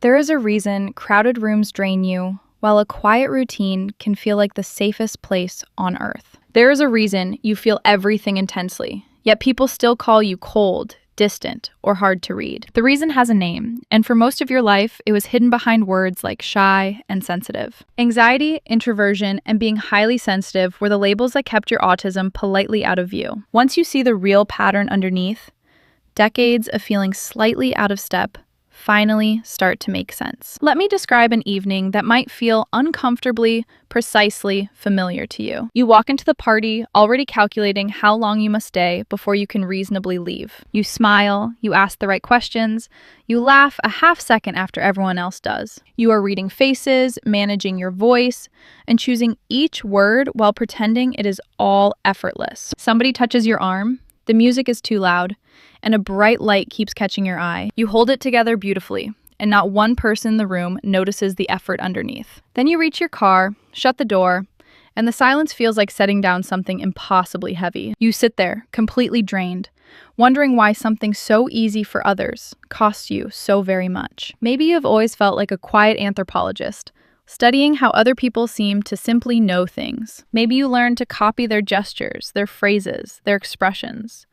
There is a reason crowded rooms drain you, while a quiet routine can feel like the safest place on earth. There is a reason you feel everything intensely, yet people still call you cold, distant, or hard to read. The reason has a name, and for most of your life, it was hidden behind words like shy and sensitive. Anxiety, introversion, and being highly sensitive were the labels that kept your autism politely out of view. Once you see the real pattern underneath, decades of feeling slightly out of step finally start to make sense. Let me describe an evening that might feel uncomfortably, precisely familiar to you. You walk into the party, already calculating how long you must stay before you can reasonably leave. You smile, you ask the right questions, you laugh a half second after everyone else does. You are reading faces, managing your voice, and choosing each word while pretending it is all effortless. Somebody touches your arm, the music is too loud, and a bright light keeps catching your eye. You hold it together beautifully, and not one person in the room notices the effort underneath. Then you reach your car, shut the door, and the silence feels like setting down something impossibly heavy. You sit there, completely drained, wondering why something so easy for others costs you so very much. Maybe you've always felt like a quiet anthropologist, studying how other people seem to simply know things. Maybe you learned to copy their gestures, their phrases, their expressions,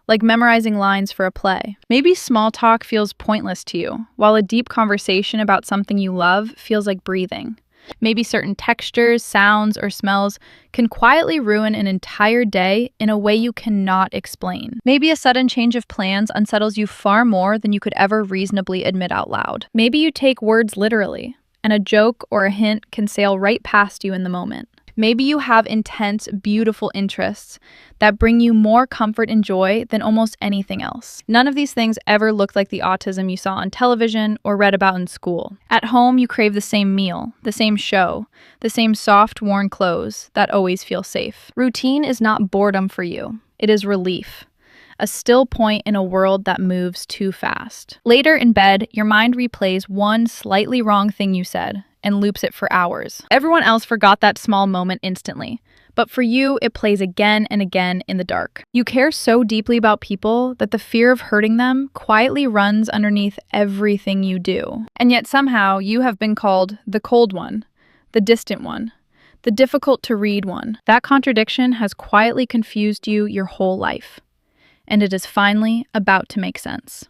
like memorizing lines for a play. Maybe small talk feels pointless to you, while a deep conversation about something you love feels like breathing. Maybe certain textures, sounds, or smells can quietly ruin an entire day in a way you cannot explain. Maybe a sudden change of plans unsettles you far more than you could ever reasonably admit out loud. Maybe you take words literally, and a joke or a hint can sail right past you in the moment. Maybe you have intense, beautiful interests that bring you more comfort and joy than almost anything else. None of these things ever looked like the autism you saw on television or read about in school. At home, you crave the same meal, the same show, the same soft, worn clothes that always feel safe. Routine is not boredom for you. It is relief. A still point in a world that moves too fast. Later in bed, your mind replays one slightly wrong thing you said and loops it for hours. Everyone else forgot that small moment instantly, but for you, it plays again and again in the dark. You care so deeply about people that the fear of hurting them quietly runs underneath everything you do. And yet somehow you have been called the cold one, the distant one, the difficult to read one. That contradiction has quietly confused you your whole life, and it is finally about to make sense.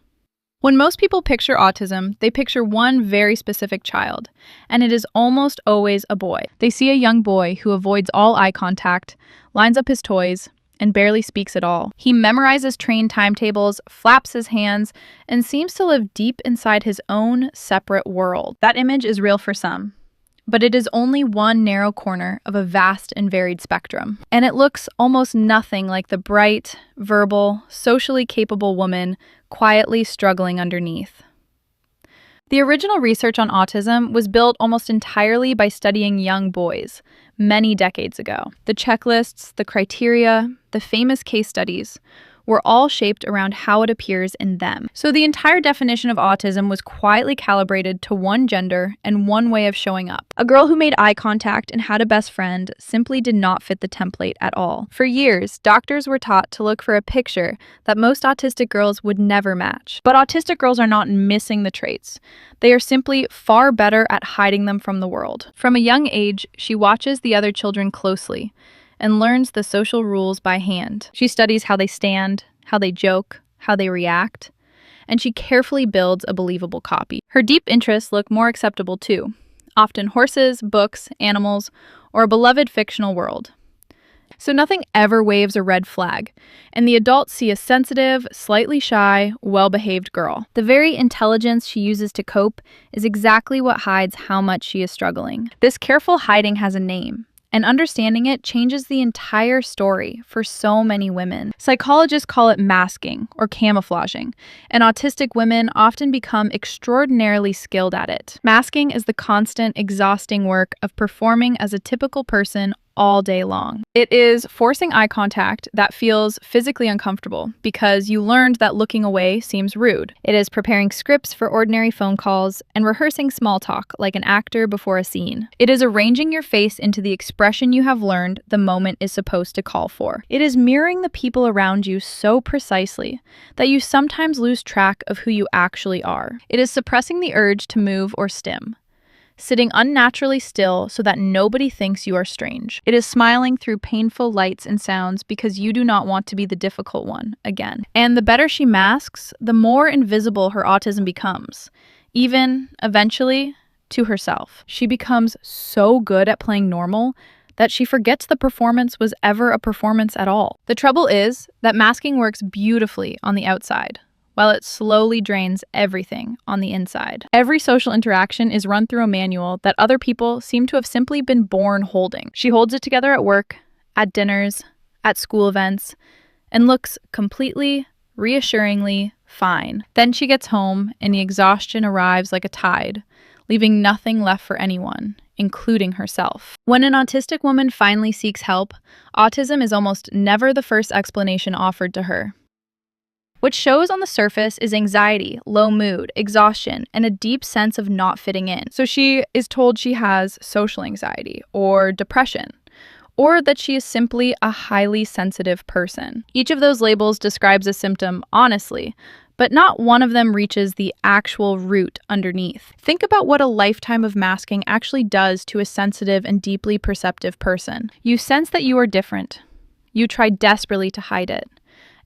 When most people picture autism, they picture one very specific child, and it is almost always a boy. They see a young boy who avoids all eye contact, lines up his toys, and barely speaks at all. He memorizes train timetables, flaps his hands, and seems to live deep inside his own separate world. That image is real for some, but it is only one narrow corner of a vast and varied spectrum. And it looks almost nothing like the bright, verbal, socially capable woman quietly struggling underneath. The original research on autism was built almost entirely by studying young boys many decades ago. The checklists, the criteria, the famous case studies were all shaped around how it appears in them. So the entire definition of autism was quietly calibrated to one gender and one way of showing up. A girl who made eye contact and had a best friend simply did not fit the template at all. For years, doctors were taught to look for a picture that most autistic girls would never match. But autistic girls are not missing the traits. They are simply far better at hiding them from the world. From a young age, she watches the other children closely and learns the social rules by hand. She studies how they stand, how they joke, how they react, and she carefully builds a believable copy. Her deep interests look more acceptable too, often horses, books, animals, or a beloved fictional world. So nothing ever waves a red flag, and the adults see a sensitive, slightly shy, well-behaved girl. The very intelligence she uses to cope is exactly what hides how much she is struggling. This careful hiding has a name, and understanding it changes the entire story for so many women. Psychologists call it masking or camouflaging, and autistic women often become extraordinarily skilled at it. Masking is the constant, exhausting work of performing as a typical person all day long. It is forcing eye contact that feels physically uncomfortable because you learned that looking away seems rude. It is preparing scripts for ordinary phone calls and rehearsing small talk like an actor before a scene. It is arranging your face into the expression you have learned the moment is supposed to call for. It is mirroring the people around you so precisely that you sometimes lose track of who you actually are. It is suppressing the urge to move or stim, sitting unnaturally still so that nobody thinks you are strange. It is smiling through painful lights and sounds because you do not want to be the difficult one again. And the better she masks, the more invisible her autism becomes, even, eventually, to herself. She becomes so good at playing normal that she forgets the performance was ever a performance at all. The trouble is that masking works beautifully on the outside, while it slowly drains everything on the inside. Every social interaction is run through a manual that other people seem to have simply been born holding. She holds it together at work, at dinners, at school events, and looks completely, reassuringly fine. Then she gets home and the exhaustion arrives like a tide, leaving nothing left for anyone, including herself. When an autistic woman finally seeks help, autism is almost never the first explanation offered to her. What shows on the surface is anxiety, low mood, exhaustion, and a deep sense of not fitting in. So she is told she has social anxiety or depression, or that she is simply a highly sensitive person. Each of those labels describes a symptom honestly, but not one of them reaches the actual root underneath. Think about what a lifetime of masking actually does to a sensitive and deeply perceptive person. You sense that you are different. You try desperately to hide it,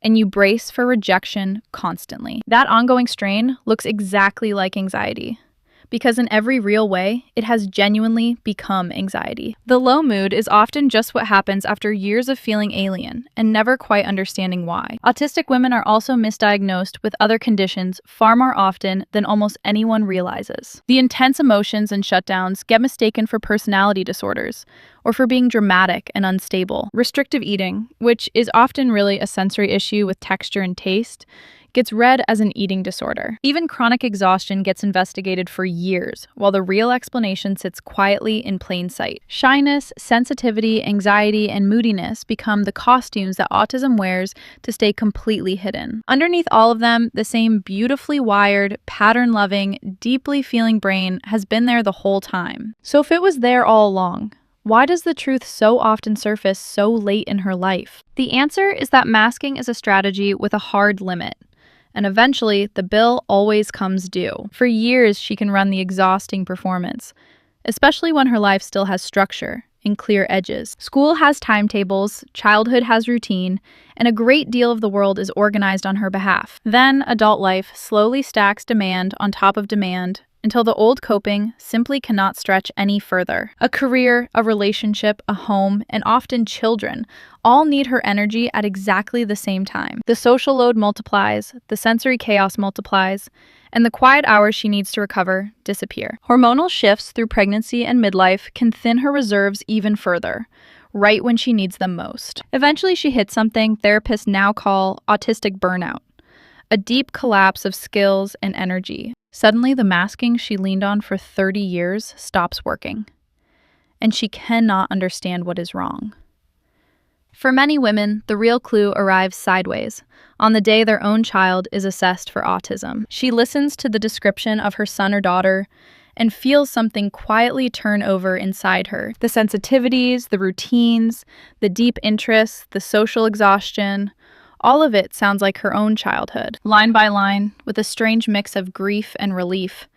and you brace for rejection constantly. That ongoing strain looks exactly like anxiety, because in every real way, it has genuinely become anxiety. The low mood is often just what happens after years of feeling alien and never quite understanding why. Autistic women are also misdiagnosed with other conditions far more often than almost anyone realizes. The intense emotions and shutdowns get mistaken for personality disorders, or for being dramatic and unstable. Restrictive eating, which is often really a sensory issue with texture and taste, gets read as an eating disorder. Even chronic exhaustion gets investigated for years, while the real explanation sits quietly in plain sight. Shyness, sensitivity, anxiety, and moodiness become the costumes that autism wears to stay completely hidden. Underneath all of them, the same beautifully wired, pattern-loving, deeply feeling brain has been there the whole time. So if it was there all along, why does the truth so often surface so late in her life? The answer is that masking is a strategy with a hard limit, and eventually the bill always comes due. For years, she can run the exhausting performance, especially when her life still has structure and clear edges. School has timetables, childhood has routine, and a great deal of the world is organized on her behalf. Then adult life slowly stacks demand on top of demand, until the old coping simply cannot stretch any further. A career, a relationship, a home, and often children all need her energy at exactly the same time. The social load multiplies, the sensory chaos multiplies, and the quiet hours she needs to recover disappear. Hormonal shifts through pregnancy and midlife can thin her reserves even further, right when she needs them most. Eventually she hits something therapists now call autistic burnout, a deep collapse of skills and energy. Suddenly, the masking she leaned on for 30 years stops working, and she cannot understand what is wrong. For many women, the real clue arrives sideways, on the day their own child is assessed for autism. She listens to the description of her son or daughter and feels something quietly turn over inside her. The sensitivities, the routines, the deep interests, the social exhaustion, all of it sounds like her own childhood. Line by line, with a strange mix of grief and relief,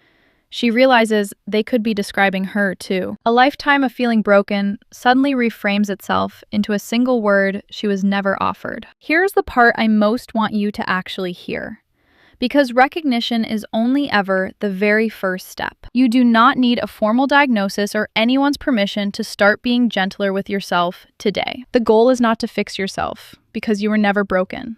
she realizes they could be describing her too. A lifetime of feeling broken suddenly reframes itself into a single word she was never offered. Here's the part I most want you to actually hear, because recognition is only ever the very first step. You do not need a formal diagnosis or anyone's permission to start being gentler with yourself today. The goal is not to fix yourself, because you were never broken.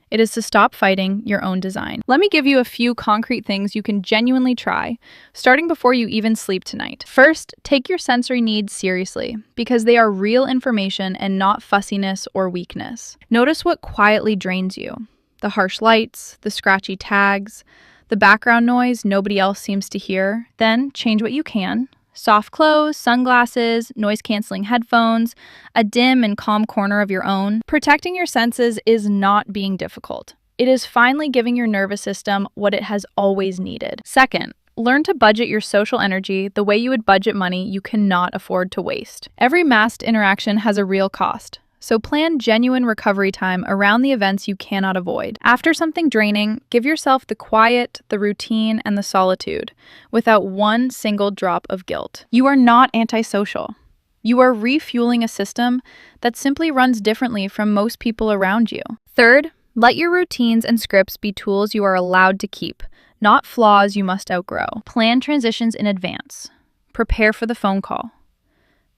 It is to stop fighting your own design. Let me give you a few concrete things you can genuinely try, starting before you even sleep tonight. First, take your sensory needs seriously, because they are real information and not fussiness or weakness. Notice what quietly drains you. The harsh lights, the scratchy tags, the background noise nobody else seems to hear. Then change what you can. Soft clothes, sunglasses, noise-canceling headphones, a dim and calm corner of your own. Protecting your senses is not being difficult. It is finally giving your nervous system what it has always needed. Second, learn to budget your social energy the way you would budget money you cannot afford to waste. Every masked interaction has a real cost. So plan genuine recovery time around the events you cannot avoid. After something draining, give yourself the quiet, the routine, and the solitude without one single drop of guilt. You are not antisocial. You are refueling a system that simply runs differently from most people around you. Third, let your routines and scripts be tools you are allowed to keep, not flaws you must outgrow. Plan transitions in advance. Prepare for the phone call.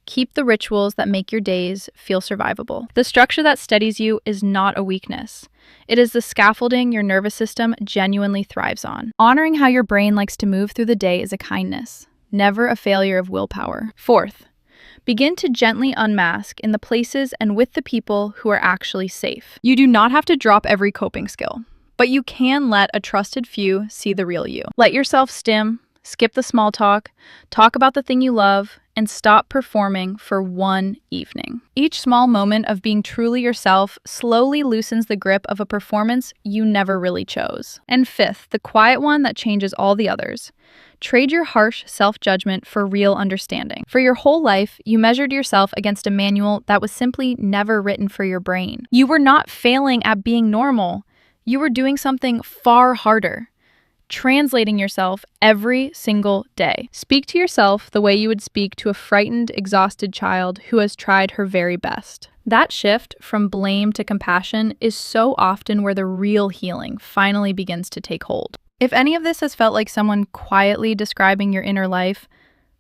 Keep the rituals that make your days feel survivable. The structure that steadies you is not a weakness. It is the scaffolding your nervous system genuinely thrives on. Honoring how your brain likes to move through the day is a kindness, never a failure of willpower. Fourth, begin to gently unmask in the places and with the people who are actually safe. You do not have to drop every coping skill, but you can let a trusted few see the real you. Let yourself stim, skip the small talk about the thing you love, and stop performing for one evening. Each small moment of being truly yourself slowly loosens the grip of a performance you never really chose. And fifth, the quiet one that changes all the others. Trade your harsh self-judgment for real understanding. For your whole life, you measured yourself against a manual that was simply never written for your brain. You were not failing at being normal. You were doing something far harder. Translating yourself every single day. Speak to yourself the way you would speak to a frightened, exhausted child who has tried her very best. That shift from blame to compassion is so often where the real healing finally begins to take hold. If any of this has felt like someone quietly describing your inner life,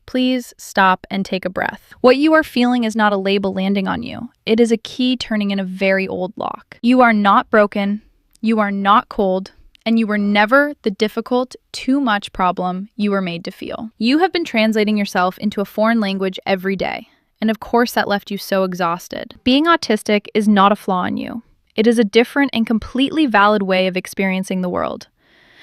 please stop and take a breath. What you are feeling is not a label landing on you. It is a key turning in a very old lock. You are not broken. You are not cold. And you were never the difficult, too much problem you were made to feel. You have been translating yourself into a foreign language every day. And of course that left you so exhausted. Being autistic is not a flaw in you. It is a different and completely valid way of experiencing the world.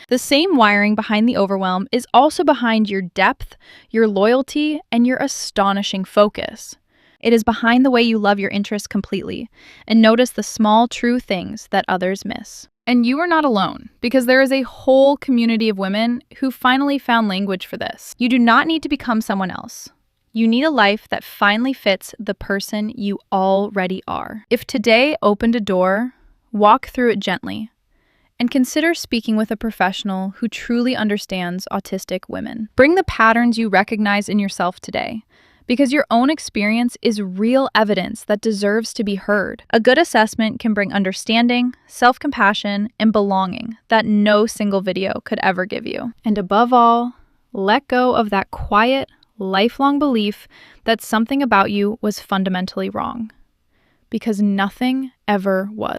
The same wiring behind the overwhelm is also behind your depth, your loyalty, and your astonishing focus. It is behind the way you love your interests completely and notice the small, true things that others miss. And you are not alone, because there is a whole community of women who finally found language for this. You do not need to become someone else. You need a life that finally fits the person you already are. If today opened a door, walk through it gently, and consider speaking with a professional who truly understands autistic women. Bring the patterns you recognize in yourself today, because your own experience is real evidence that deserves to be heard. A good assessment can bring understanding, self-compassion, and belonging that no single video could ever give you. And above all, let go of that quiet, lifelong belief that something about you was fundamentally wrong, because nothing ever was.